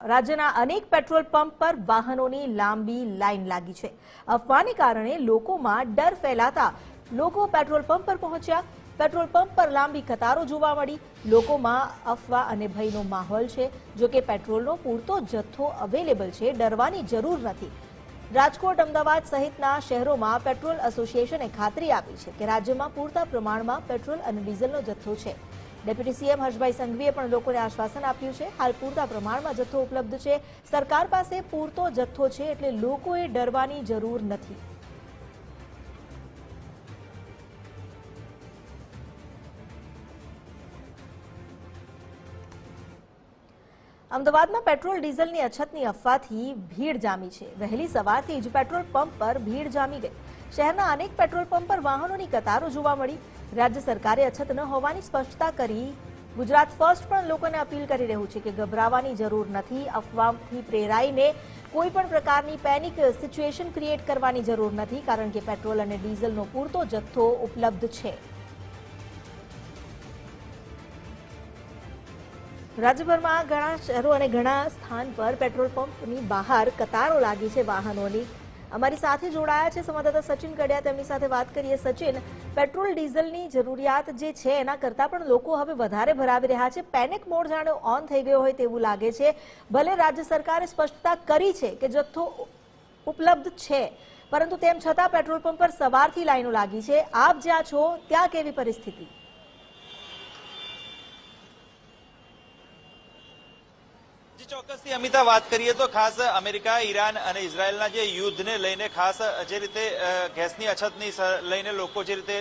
રાજ્યના અનેક petrol pump પર વાહનોની લાંબી લાઈન લાગી છે। અફવાને કારણે લોકોમાં ડર ફેલાતા લોકો પેટ્રોલ પંપ પર પહોંચ્યા। પેટ્રોલ પંપ પર લાંબી કતારો જોવા મળી। લોકોમાં અફવા અને ભયનો માહોલ છે। જો કે પેટ્રોલનો પૂરતો જથ્થો અવેલેબલ છે, ડરવાની જરૂર નથી। રાજકોટ, અમદાવાદ સહિતના શહેરોમાં પેટ્રોલ એસોસિએશને ખાતરી આપી છે કે રાજ્યમાં પૂરતા પ્રમાણમાં પેટ્રોલ અને ડીઝલનો જથ્થો છે। ડેપ્યુટી સીએમ હર્ષભાઈ સંઘવીએ પણ લોકોને આશ્વાસન આપ્યું છે। હાલ પૂરતા પ્રમાણમાં જથ્થો ઉપલબ્ધ છે। સરકાર પાસે પૂરતો જથ્થો છે, એટલે લોકોએ ડરવાની જરૂર નથી। અમદાવાદમાં પેટ્રોલ ડીઝલની અછતની અફવાથી ભીડ જામી છે। વહેલી સવારથી જ પેટ્રોલ પંપ પર ભીડ જામી ગઈ। શહેરના અનેક પેટ્રોલ પંપ પર વાહનોની કતારો જોવા મળી। રાજ્ય સરકારે અછત ન હોવાની સ્પષ્ટતા કરી। ગુજરાત ફર્સ્ટ પણ લોકોને અપીલ કરી રહ્યું છે કે ગભરાવાની જરૂર નથી। અફવાથી પ્રેરાઈને કોઈ પણ પ્રકારની પેનિક સિચ્યુએશન ક્રિએટ કરવાની જરૂર નથી, કારણ કે પેટ્રોલ અને ડીઝલનો પૂરતો જથ્થો ઉપલબ્ધ છે। રાજ્યભરમાં ઘણા શહેરો અને ઘણા સ્થાન પર પેટ્રોલ પંપની બહાર કતારો લાગી છે વાહનોની। અમારી સાથે જોડાયા છે સંવાદદાતા સચિન કડિયા, તેમની સાથે વાત કરીએ। સચિન, પેટ્રોલ ડીઝલની જરૂરિયાત જે છે એના કરતાં પણ લોકો હવે વધારે ભરાવી રહ્યા છે। પેનિક મોડ જાણે ઓન થઈ ગયો હોય તેવું લાગે છે। ભલે રાજ્ય સરકારે સ્પષ્ટતા કરી છે કે જથ્થો ઉપલબ્ધ છે, પરંતુ તેમ છતાં પેટ્રોલ પંપ પર સવારથી લાઈનો લાગી છે। આપ જ્યાં છો ત્યાં કેવી પરિસ્થિતિ? ચોક્કસથી અમિતા, વાત કરીએ તો ખાસ અમેરિકા, ઈરાન અને ઇઝરાયલના જે યુદ્ધને લઈને ખાસ જે રીતે ગેસની અછતની લઈને લોકો જે રીતે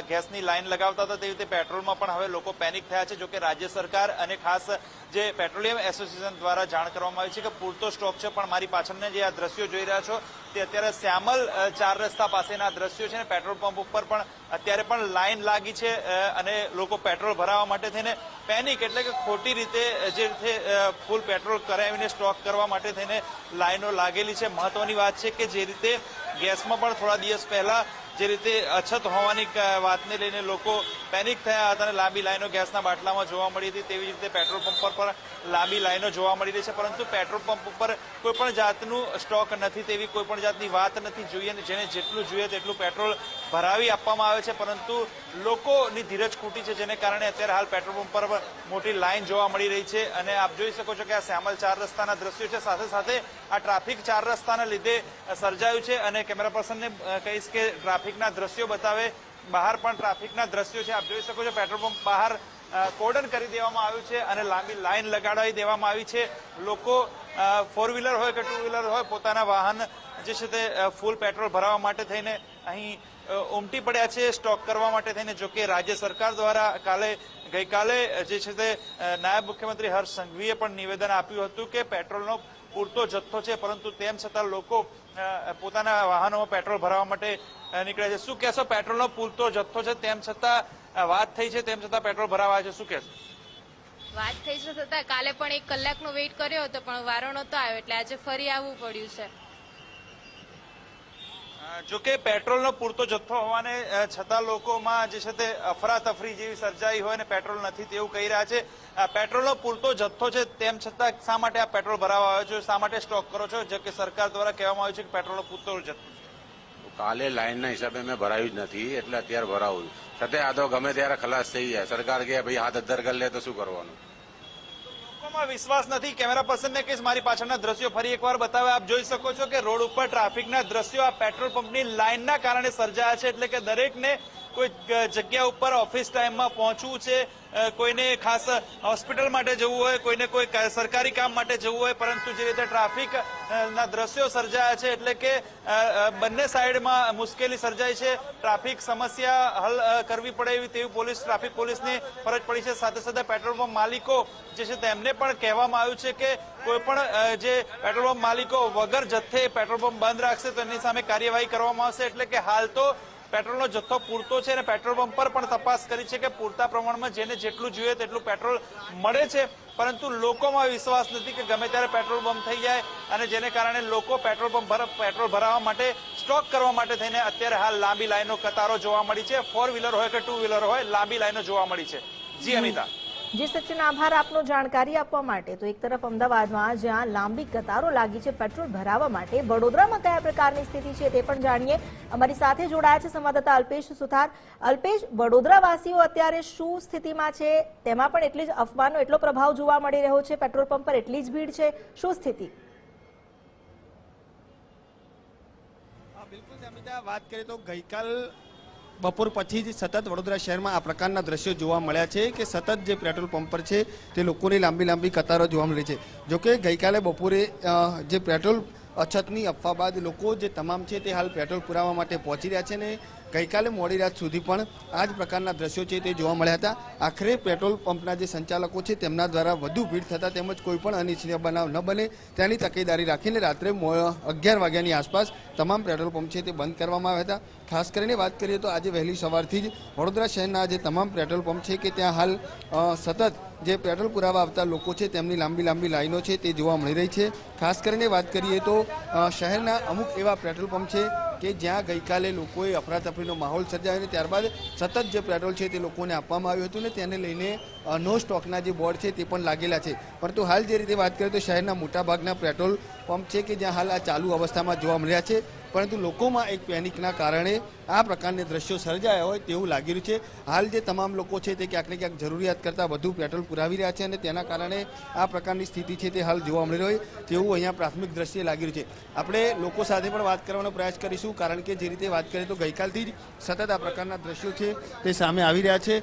ગેસની લાઈન લગાવતા હતા, તેવી રીતે પેટ્રોલમાં પણ હવે લોકો પેનિક થયા છે। જોકે રાજ્ય સરકાર અને ખાસ જે પેટ્રોલિયમ એસોસિએશન દ્વારા જાણ કરવામાં આવી છે કે પૂરતો સ્ટોક છે। પણ મારી પાછળને જે આ દ્રશ્યો જોઈ રહ્યા છો તે અત્યારે શ્યામલ 4 રસ્તા પાસેના દ્રશ્યો છે। પેટ્રોલ પંપ ઉપર પણ અત્યારે પણ લાઈન લાગી છે અને લોકો પેટ્રોલ ભરાવવા માટે થઈને પેનિક એટલે કે ખોટી રીતે જે રીતે ફૂલ પેટ્રોલ કરાવીને સ્ટોક કરવા માટે થઈને લાઈનો લાગેલી છે। મહત્વની વાત છે કે જે રીતે ગેસમાં પણ થોડા દિવસ પહેલા જે રીતે અછત હોવાની વાતને લઈને લોકો પેનિક થયા હતા અને લાંબી લાઈનો ગેસના બાટલામાં જોવા મળી હતી, તેવી રીતે પેટ્રોલ પંપ પર પણ લાંબી લાઈનો જોવા મળી રહી છે। પરંતુ પેટ્રોલ પંપ ઉપર કોઈ પણ જાતનું સ્ટોક નથી, તેવી કોઈ પણ જાતની વાત નથી। જોઈએ જેને જેટલું જોઈએ તેટલું પેટ્રોલ ભરાવી આપવામાં આવે છે, પરંતુ લોકોની ધીરજ ખૂટી છે, જેને કારણે અત્યારે હાલ પેટ્રોલ પંપ પર મોટી લાઈન જોવા મળી રહી છે। અને આપ જોઈ શકો છો કે આ શ્યામલ 4 રસ્તાના દ્રશ્યો છે, સાથે સાથે આ ટ્રાફિક 4 રસ્તાના લીધે સર્જાયું છે। અને કેમેરા પર્સનને કહીશ કે ટ્રાફિકના દ્રશ્યો બતાવે। બહાર પણ ટ્રાફિકના દ્રશ્યો છે, આપ જોઈ શકો છો પેટ્રોલ પંપ બહાર કોર્ડન કરી દેવામાં આવ્યું છે અને લાંબી લાઈન લગાડી દેવામાં આવી છે। લોકો 4 વ્હીલર હોય કે 2 વ્હીલર હોય, પોતાના વાહન જે છે તે ફૂલ પેટ્રોલ ભરાવવા માટે થઈને અહીં ઉમટી પડ્યા છે સ્ટોક કરવા માટે થઈને। જો કે રાજ્ય સરકાર દ્વારા ગઈકાલે જે છે તે નાયબ મુખ્યમંત્રી હર્ષ સંઘવીએ પણ નિવેદન આપ્યું હતું કે પેટ્રોલનો પૂરતો જથ્થો છે, પરંતુ તેમ છતાં લોકો પોતાના વાહનોમાં પેટ્રોલ ભરાવવા માટે નીકળે છે। શું કહેશો? પેટ્રોલનો પૂરતો જથ્થો છે, તેમ છતાં વાત થઈ છે, તેમ છતાં પેટ્રોલ ભરાવા છે, શું કહેશો? વાત થઈ છે છતાં કાલે પણ 1 કલાકનો વેઇટ કર્યો હતો, પણ વારો નહોતો આવ્યો, એટલે આજે ફરી આવવું પડ્યું છે। જોકે પેટ્રોલનો પૂરતો જથ્થો હોવાને છતાં લોકોમાં જે છે તે અફરાતફરી જેવી સર્જાઈ હોય ને પેટ્રોલ નથી તેવું કહી રહ્યા છે। પેટ્રોલનો પૂરતો જથ્થો છે, તેમ છતાં શા માટે આ પેટ્રોલ ભરાવા આવ્યો છો, શા માટે સ્ટોક કરો છો? જો કે સરકાર દ્વારા કહેવામાં આવ્યું છે કે પેટ્રોલનો પૂરતો જથ્થો છે। કાલે લાઈનના હિસાબે મેં ભરાયું જ નથી, એટલે અત્યારે ભરાવું છતાં આ તો ગમે ત્યારે ખલાસ થઈ જાય। સરકાર કે ભાઈ હાથ અદ્ધર કરી લે તો શું કરવાનું? વિશ્વાસ નથી। કેમેરા પર્સનને કહીશ મારી પાછળના દ્રશ્યો ફરી એકવાર બતાવે। આપ જોઈ શકો છો કે રોડ ઉપર ટ્રાફિકના દ્રશ્યો આ પેટ્રોલ પંપની લાઈનના કારણે સર્જાયા છે। એટલે કે દરેકને કોઈ જગ્યા ઉપર ઓફિસ ટાઈમમાં પહોંચવું છે, કોઈને ખાસ હોસ્પિટલ માટે જવું હોય, કોઈને કોઈ સરકારી કામ માટે જવું હોય, પરંતુ જે રીતે ટ્રાફિકના દ્રશ્યો સર્જાયા છે એટલે કે બંને સાઈડમાં મુશ્કેલી સર્જાય છે। ટ્રાફિક સમસ્યા હલ કરવી પડે એવી તેવી ટ્રાફિક પોલીસની ફરજ પડી છે। સાથે સાથે પેટ્રોલ પંપ માલિકો જે છે તેમને પણ કહેવામાં આવ્યું છે કે કોઈ પણ જે પેટ્રોલ પંપ માલિકો વગર જથ્થે પેટ્રોલ પંપ બંધ રાખશે તો એની સામે કાર્યવાહી કરવામાં આવશે। એટલે કે હાલ તો પેટ્રોલનો જથ્થો પૂરતો છે અને પેટ્રોલ પંપ પર પણ તપાસ કરી છે કે પૂરતા પ્રમાણમાં જેને જેટલું જોઈએ તેટલું પેટ્રોલ મળે છે, પરંતુ લોકોમાં વિશ્વાસ નથી કે ગમે ત્યારે પેટ્રોલ પંપ થઈ જાય અને જેને કારણે લોકો પેટ્રોલ ભરાવવા માટે સ્ટોક કરવા માટે થઈને અત્યારે હાલ લાંબી લાઈનો કતારો જોવા મળી છે। 4 વ્હીલર હોય કે 2 વ્હીલર હોય, લાંબી લાઈનો જોવા મળી છે। જી અમિતા। જી સચિન, આભાર આપનો જાણકારી આપવા માટે. તો એક તરફ અમદાવાદમાં જ્યાં લાંબી કતારો લાગી છે પેટ્રોલ ભરાવવા માટે, વડોદરામાં કયા પ્રકારની સ્થિતિ છે તે પણ જાણીએ. અમારી સાથે જોડાયા છે સંવાદદાતા અલ્પેશ સુથાર. અલ્પેશ, વડોદરાવાસીઓ અત્યારે શું સ્થિતિમાં છે? તેમાં પણ એટલી જ અફવાનો એટલો પ્રભાવ જોવા મળી રહ્યો છે, પેટ્રોલ પંપ પર એટલી જ ભીડ છે, શું સ્થિતિ? બિલકુલ અમિતા, વાત કરીએ તો ગઈકાલ બપોર પછી જ સતત વડોદરા શહેરમાં આ પ્રકારના દ્રશ્યો જોવા મળ્યા છે કે સતત જે પેટ્રોલ પંપ પર છે તે લોકોની લાંબી કતારો જોવા મળી છે. જોકે ગઈકાલે બપોરે જે પેટ્રોલ અછતની અફવા બાદ લોકો જે તમામ છે તે હાલ પેટ્રોલ પુરાવા માટે પહોંચી રહ્યા છે ને ગઈકાલે મોડી રાત સુધી પણ આ જ પ્રકારના દ્રશ્યો છે તે જોવા મળ્યા હતા. આખરે પેટ્રોલ પંપના જે સંચાલકો છે તેમના દ્વારા વધુ ભીડ થતાં તેમજ કોઈ પણ અનિચ્છનીય બનાવ ન બને તેની તકેદારી રાખીને રાત્રે 11 વાગ્યાની આસપાસ તમામ પેટ્રોલ પંપ છે તે બંધ કરવામાં આવ્યા હતા. ખાસ કરીને વાત કરીએ તો આજે વહેલી સવારથી જ વડોદરા શહેરના જે તમામ પેટ્રોલ પંપ છે કે ત્યાં હાલ સતત જે પેટ્રોલ પુરાવા આવતા લોકો છે તેમની લાંબી લાઈનો છે તે જોવા મળી રહી છે. ખાસ કરીને વાત કરીએ તો શહેરના અમુક એવા પેટ્રોલ પંપ છે કે જ્યાં ગઈકાલે લોકોએ અફરાતફરીનો માહોલ સર્જાયો અને ત્યારબાદ સતત જે પેટ્રોલ છે તે લોકોને આપવામાં આવ્યું હતું ને તેને લઈને નો સ્ટોકના જે બોર્ડ છે તે પણ લાગેલા છે. પરંતુ હાલ જે રીતે વાત કરીએ તો શહેરના મોટાભાગના પેટ્રોલ પંપ છે કે જ્યાં હાલ આ ચાલુ અવસ્થામાં જોવા મળ્યા છે, પરંતુ લોકોમાં એક પેનિકના કારણે આ પ્રકારના દ્રશ્યો સર્જાયા હોય તેવું લાગી રહ્યું છે. હાલ જે તમામ લોકો છે તે ક્યાંક ને ક્યાંક જરૂરિયાત કરતાં વધુ પેટ્રોલ પુરાવી રહ્યા છે અને તેના કારણે આ પ્રકારની સ્થિતિ છે તે હાલ જોવા મળી રહી હોય તેવું અહીંયા પ્રાથમિક દ્રશ્ય લાગી રહ્યું છે. આપણે લોકો સાથે પણ વાત કરવાનો પ્રયાસ કરીશું, કારણ કે જે રીતે વાત કરીએ તો ગઈકાલથી જ સતત આ પ્રકારના દ્રશ્યો છે તે સામે આવી રહ્યા છે.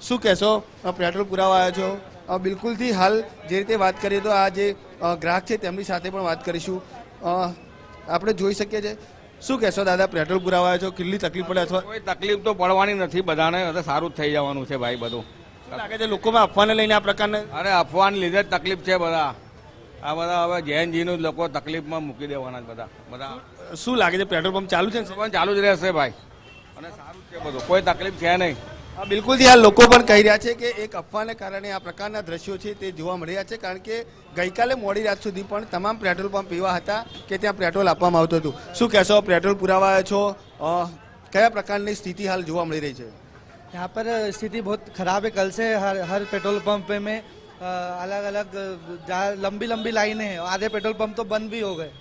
શું કહેશો, પેટ્રોલ પુરાવા આવ્યા છો? બિલકુલથી હાલ જે રીતે વાત કરીએ તો આ જે ગ્રાહક છે તેમની સાથે પણ વાત કરીશું. આપણે જોઈ શકીએ છીએ, શું કહેશો દાદા, પેટ્રોલ પુરાવા છો, કેટલી તકલીફ પડે? અથવા કોઈ તકલીફ તો પડવાની નથી, બધાને હવે સારું જ થઈ જવાનું છે ભાઈ. બધું શું લાગે છે લોકોમાં અફવાને લઈને આ પ્રકારના? અરે અફવાને લીધે જ તકલીફ છે બધા. આ બધા હવે જૈનજીનું જ લોકો તકલીફમાં મૂકી દેવાના બધા. શું લાગે છે, પેટ્રોલ પંપ ચાલુ છે ને? પણ ચાલુ જ રહેશે ભાઈ, અને સારું છે બધું, કોઈ તકલીફ છે નહીં. બિલકુલ આ લોકો પણ કહી રહ્યા છે કે એક અફવાને કારણે આ પ્રકારના દ્રશ્યો છે તે જોવા મળી રહ્યા છે, કારણ કે ગઈકાલે મોડી રાત સુધી પણ તમામ પેટ્રોલ પંપ એવા હતા કે ત્યાં પેટ્રોલ આપવામાં આવતું હતું. શું કહેશો, પેટ્રોલ પુરાવા આવ્યા છો, કયા પ્રકારની સ્થિતિ હાલ જોવા મળી રહી છે? यहाँ पर स्थिति बहुत खराब है. कल से हर पेट्रोल पंप में अलग अलग लंबी लाइनें हैं. आधे पेट्रोल पंप तो बंद भी हो गए.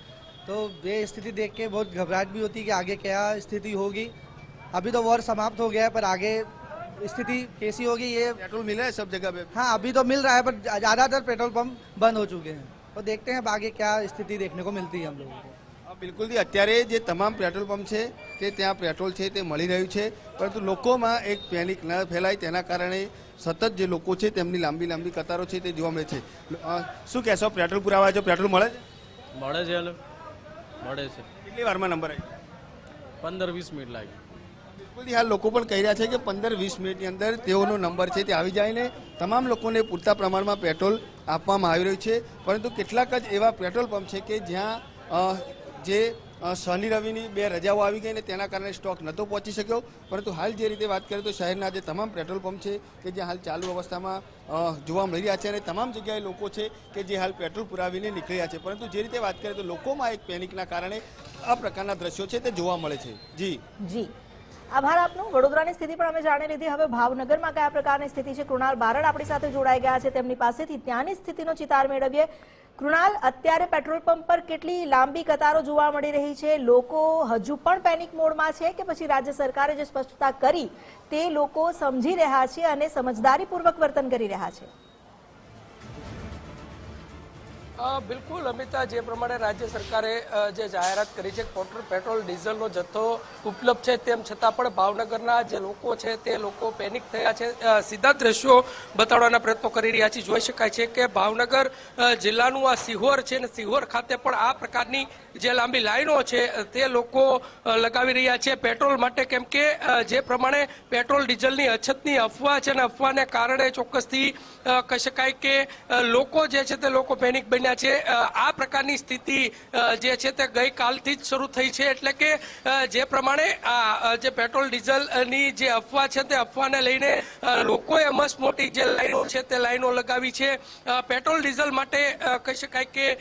तो ये स्थिति देख के बहुत घबराहट भी होती है कि आगे क्या स्थिति होगी. अभी तो वॉर समाप्त हो गया है, पर आगे स्थिति कैसी होगी ये पेट्रोल मिला है सब जगह पे? हाँ, अभी तो मिल रहा है, पर ज़्यादातर पेट्रोल पंप बंद हो चुके हैं. तो देखते हैं आगे क्या स्थिति देखने को मिलती है हम लोगों को. બિલકુલ અત્યારે જે તમામ પેટ્રોલ પંપ છે તે ત્યાં પેટ્રોલ છે તે મળી રહ્યું છે, પરંતુ લોકોમાં એક પેનિક ન ફેલાય તેના કારણે સતત જે લોકો છે તેમની લાંબી કતારો છે તે જોવા મળે છે. શું કહેશો, પેટ્રોલ પુરાવા જો પેટ્રોલ મળે છે? મળે છે, મળે છે. કેટલી વારમાં નંબર આવી? 15-20 મિનિટ લાગી. બિલકુલ હાલ લોકો પણ કહી રહ્યા છે કે 15-20 મિનિટની અંદર તેઓનો નંબર છે તે આવી જાય ને તમામ લોકોને પૂરતા પ્રમાણમાં પેટ્રોલ આપવામાં આવી રહ્યું છે. પરંતુ કેટલાક જ એવા પેટ્રોલ પંપ છે કે જ્યાં જે શનિ રવિની 2 રજાઓ આવી ગઈ ને તેના કારણે સ્ટોક નહોતો પહોંચી શક્યો. પરંતુ હાલ જે રીતે વાત કરીએ તો શહેરના જે તમામ પેટ્રોલ પંપ છે કે જે હાલ ચાલુ અવસ્થામાં જોવા મળી રહ્યા છે અને તમામ જગ્યાએ લોકો છે કે જે હાલ પેટ્રોલ પુરાવીને નીકળી રહ્યા છે. પરંતુ જે રીતે વાત કરીએ તો લોકોમાં એક પેનિકના કારણે આ પ્રકારના દ્રશ્યો છે તે જોવા મળે છે. જી આભાર આપનો. વડોદરાની સ્થિતિ પણ અમે જાણી લીધી. હવે ભાવનગરમાં કયા પ્રકારની સ્થિતિ છે, કૃણાલ બારડ આપણી સાથે જોડાઈ ગયા છે, તેમની પાસેથી ત્યાંની સ્થિતિનો ચિતાર મેળવીએ. કૃણાલ, અત્યારે પેટ્રોલ પંપ પર કેટલી લાંબી કતારો જોવા મળી રહી છે? લોકો હજુ પણ પેનિક મોડમાં છે કે પછી રાજ્ય સરકારે જે સ્પષ્ટતા કરી તે લોકો સમજી રહ્યા છે અને સમજદારીપૂર્વક વર્તન કરી રહ્યા છે? બિલકુલ અમિતા, જે પ્રમાણે રાજ્ય સરકારે જે જાહેરાત કરી છે પેટ્રોલ ડીઝલનો જથ્થો ઉપલબ્ધ છે, તેમ છતાં પણ ભાવનગરના જે લોકો છે તે લોકો પેનિક થયા છે. સીધા દ્રશ્યો બતાડવાના પ્રયત્નો કરી રહ્યા છે. જોઈ શકાય છે કે ભાવનગર જિલ્લાનું આ સિહોર છે ને સિહોર ખાતે પણ આ પ્રકારની જે લાંબી લાઈનો છે તે લોકો લગાવી રહ્યા છે પેટ્રોલ માટે, કેમ કે જે પ્રમાણે પેટ્રોલ ડીઝલની અછતની અફવા છે ને અફવાને કારણે ચોક્કસથી કહી શકાય કે લોકો જે છે તે લોકો પેનિક બન્યા બન્યા છે. આ પ્રકારની સ્થિતિ જે છે તે ગઈકાલથી જ શરૂ થઈ છે. એટલે કે જે પ્રમાણે આ જે પેટ્રોલ ડીઝલની જે અફવા છે તે અફવાને લઈને લોકોએ મસ્ત મોટી જે લાઈનો છે તે લાઈનો લગાવી છે. પેટ્રોલ ડીઝલ માટે કહી શકાય કે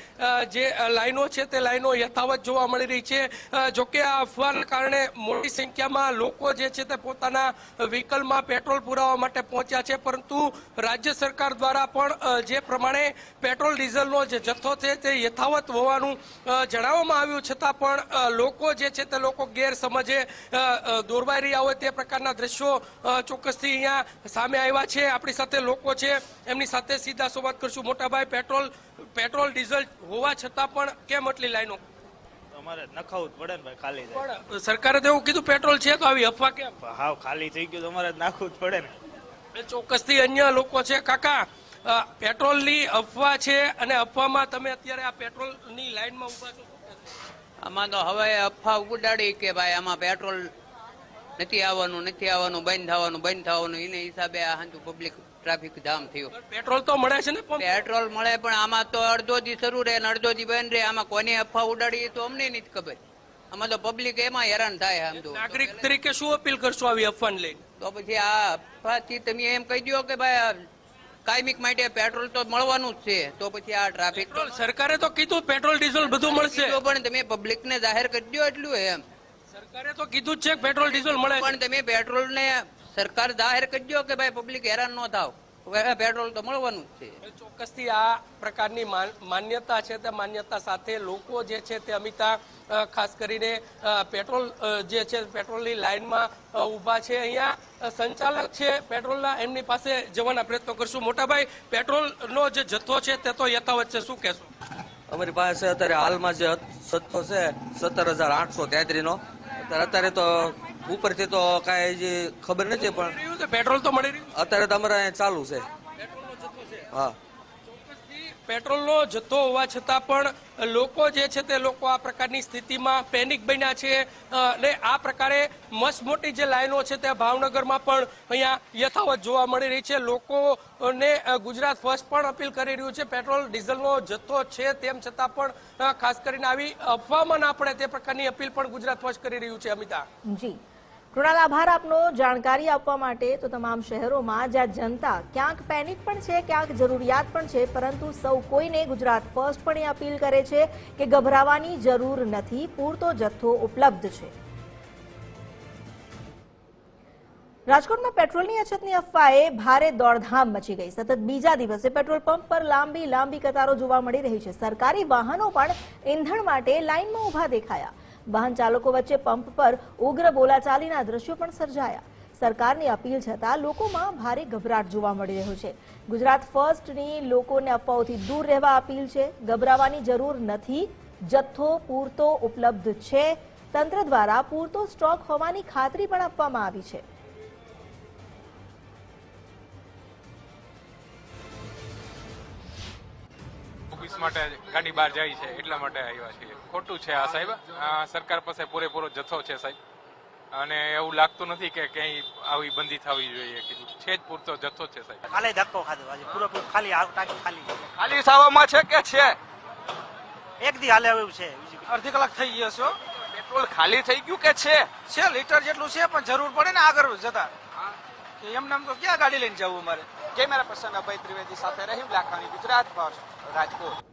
જે લાઈનો છે તે લાઈનો યથાવત જોવા મળી રહી છે. જોકે આ અફવાના કારણે મોટી સંખ્યામાં લોકો જે છે તે પોતાના વ્હીકલમાં પેટ્રોલ પુરાવવા માટે પહોંચ્યા છે. પરંતુ રાજ્ય સરકાર દ્વારા પણ જે પ્રમાણે પેટ્રોલ ડીઝલનો જે જથ્થો છે તે યથાવત હોવાનું જણાવવામાં આવ્યું, છતાં પણ લોકો જે છે તે લોકો ગેરસમજે દોરવાઈ રહ્યા હોય તે પ્રકારના દ્રશ્યો ચોક્કસથી અહીંયા સામે આવ્યા છે. આપણી સાથે લોકો છે, એમની સાથે સીધા સંવાદ કરશું. મોટાભાઈ, પેટ્રોલ ડીઝલ હોવા છતાં પણ કેમ આટલી લાઈનો? અમારે નખાવું જ પડે ને ભાઈ, ખાલી પણ સરકારે તો એવું કીધું પેટ્રોલ છે, તો આવી અફવા કેમ? હાવ ખાલી થઈ ગયું તો અમારે નાખવું જ પડે ને. ચોક્કસથી અન્ય લોકો છે. કાકા, પેટ્રોલની અફવા છે અને અફવામાં તમે અત્યારે આ પેટ્રોલની લાઈનમાં ઉભા છો, આમાં તો હવે અફવા ઉડાડી કે ભાઈ આમાં પેટ્રોલ નથી આવવાનું, બંધ થવાનું એને હિસાબે આ હાંજુ પબ્લિક ટ્રાફિક જામ થયું. પેટ્રોલ તો મળે છે ને? પેટ્રોલ મળે પણ આમાં તો અડધો દી શરૂ રહે ને અડધો દી બંધ રહે. આમાં કોની અફવા ઉડાડી તો અમને નથી ખબર. આમાં તો પબ્લિક એમાં હેરાન થાય. આમ તો નાગરિક તરીકે શું અપીલ કરશો આવી અફવાને લઈને? તો પછી આ અફવાથી તમે એમ કહી દો કે ભાઈ કાયમિક માટે પેટ્રોલ તો મળવાનું જ છે. તો પછી આ ટ્રાફિક સરકારે તો કીધું પેટ્રોલ ડીઝલ બધું મળશે, પણ તમે પબ્લિક ને જાહેર કરી દો એટલું એમ. સરકારે તો કીધું જ છે કે પેટ્રોલ ડીઝલ મળે, પણ તમે પેટ્રોલ ને સરકાર જાહેર કરી દો કે ભાઈ પબ્લિક હેરાન ન થાવ, પેટ્રોલ તો મળવાનું જ છે. ચોક્કસથી આ પ્રકારની માન્યતા છે. તે માન્યતા સાથે લોકો જે છે તે અમિતા ખાસ કરીને પેટ્રોલ જે છે પેટ્રોલની લાઈનમાં ઊભા છે. અહીંયા સંચાલક છે પેટ્રોલના, એમની પાસે જવાના પ્રયત્નો કરશું. મોટાભાઈ, પેટ્રોલનો જે જથ્થો છે તે તો યથાવત છે, શું કહેશો? અમારી પાસે અત્યારે હાલમાં જે જથ્થો છે 17,833 નો. અત્યારે તો ઉપરથી તો કાંઈ જે ખબર નથી, પણ પેટ્રોલ તો મળી રહ્યું અત્યારે તો અમારે અહીંયા ચાલુ છે. હા, પેટ્રોલનો જથ્થો હોવા છતાં પણ લોકો જે છે તે લોકો આ પ્રકારની સ્થિતિમાં પેનિક બન્યા છે. અને આ પ્રકારે મસ્ત મોટી જે લાઈનો છે તે ભાવનગરમાં પણ અહીંયા યથાવત જોવા મળી રહી છે. લોકોને ગુજરાત ફર્સ્ટ પણ અપીલ કરી રહ્યું છે. પેટ્રોલ ડીઝલનો જથ્થો છે તેમ છતાં પણ ખાસ કરીને આવી અફવામાં ના પડે તે પ્રકારની અપીલ પણ ગુજરાત ફર્સ્ટ કરી રહ્યું છે. અમિતા જી, કૃણાલ, આભાર આપનો જાણકારી આપવા માટે. તો તમામ શહેરોમાં જ્યાં જનતા ક્યાંક પેનિક પણ છે, ક્યાંક જરૂરિયાત પણ છે, પરંતુ સૌ કોઈને ગુજરાત ફર્સ્ટ પણ એ અપીલ કરે છે કે ગભરાવાની જરૂર નથી, પૂરતો જથ્થો ઉપલબ્ધ છે. રાજકોટમાં પેટ્રોલની અછતની અફવાએ ભારે દોડધામ મચી ગઈ. સતત બીજા દિવસે પેટ્રોલ પંપ પર લાંબી કતારો જોવા મળી રહી છે. સરકારી વાહનો પણ ઈંધણ માટે લાઇનમાં ઉભા દેખાયા. વાહન ચાલકો વચ્ચે પંપ પર ઉગ્ર બોલાચાલીના દ્રશ્યો પણ સર્જાયા. સરકારની અપીલ છતાં લોકોમાં ભારે ગભરાટ જોવા મળી રહ્યો છે. ગુજરાત ફર્સ્ટની લોકોને અફવાઓથી દૂર રહેવા અપીલ છે. ગભરાવાની જરૂર નથી, જથ્થો પૂરતો ઉપલબ્ધ છે. તંત્ર દ્વારા પૂરતો સ્ટોક હોવાની ખાતરી પણ આપવામાં આવી છે. માટે ગાડી બહાર જાય છે એટલા માટે આવ્યા છીએ. ખોટું છે આ સાહેબ. સરકાર પાસે પૂરેપૂરો જથ્થો છે સાહેબ, અને એવું લાગતું નથી કે ક્યાંય આવી બંધી થવી જોઈએ. છે જ પૂરતો જથ્થો છે સાહેબ. ખાલી ધક્કો ખાધો આજે, પૂરેપૂરો ખાલી ટાંકી ખાલી થવામાં છે કે છે? એક દી હાલે એવું છે. અડધી કલાક થઈ ગયો છો. પેટ્રોલ ખાલી થઈ ગયું કે છે લીટર જેટલું છે, પણ જરૂર પડે ને આગળ જતા. એમ નામ તો ક્યાં ગાડી લઈને જવું? મારે કેમેરા પર્સન અભય ત્રિવેદી સાથે રહીમ લાખાણી, ગુજરાત ફર્સ્ટ, રાજકોટ.